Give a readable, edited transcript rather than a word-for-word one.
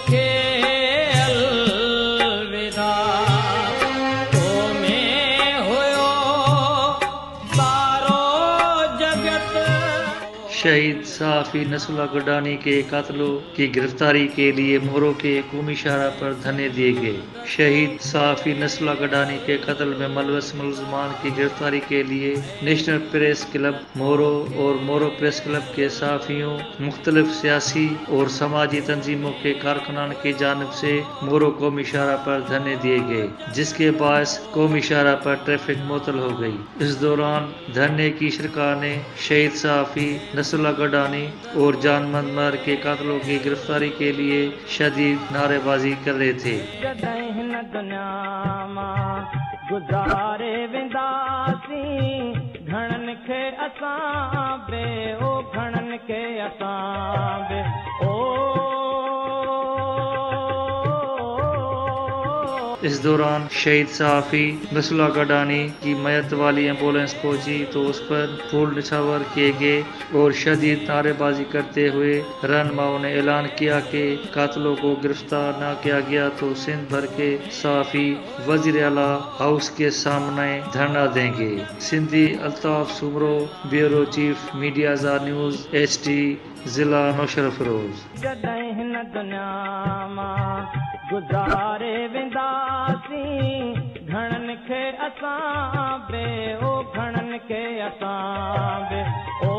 खे अलविदा तो में हुयो सारो जगत। शहीद सहाफ़ी नसरुल्लाह गडानी के कातलों की गिरफ्तारी के लिए मोहरों के कौमी शाहरा पर धरने दिए गए। शहीद सहाफ़ी नसरुल्लाह गडानी के कत्ल में मुलव्वस मुलज़मान की गिरफ्तारी के लिए नेशनल प्रेस क्लब मोहरों और मोहरों प्रेस क्लब के सहाफ़ियों, मुख्तलिफ सियासी और समाजी तंजीमों के कारकुनान की जानिब से मोहरों कौमी शाहरा पर धरने दिए गए, जिसके बायस कौमी शाहरा पर ट्रैफिक मुअत्तल हो गई। इस दौरान धरने की शिरका ने शहीद सहाफ़ी नसरुल्लाह गडानी और जान मंदमर के कातलों की गिरफ्तारी के लिए शदीद नारेबाजी कर रहे थे। हिन दुनिया मां गुज़ारे वेंदासीं घणनि खे असां बे ओ घणनि खे असां बे ओ। इस दौरान शहीद सहाफ़ी नसरुल्लाह गडानी की मयत वाली एम्बुलेंस पहुंची तो उस पर फूल निछावर किए गए और शदीद नारेबाजी करते हुए रहनुमाओं ने ऐलान किया कि कातलों को गिरफ्तार न किया गया तो सिंध भर के सहाफ़ी वज़ीर आला हाउस के सामने धरना देंगे। Sindhi Altaf Soomro, bureau chief media Azad news HT ज़िला नौशहर फ़िरोज़। जॾहिं हिन दुनिया मां गुज़ारे वेंदासीं घणनि खे असां बे ओ घणनि खे असां बे ओ।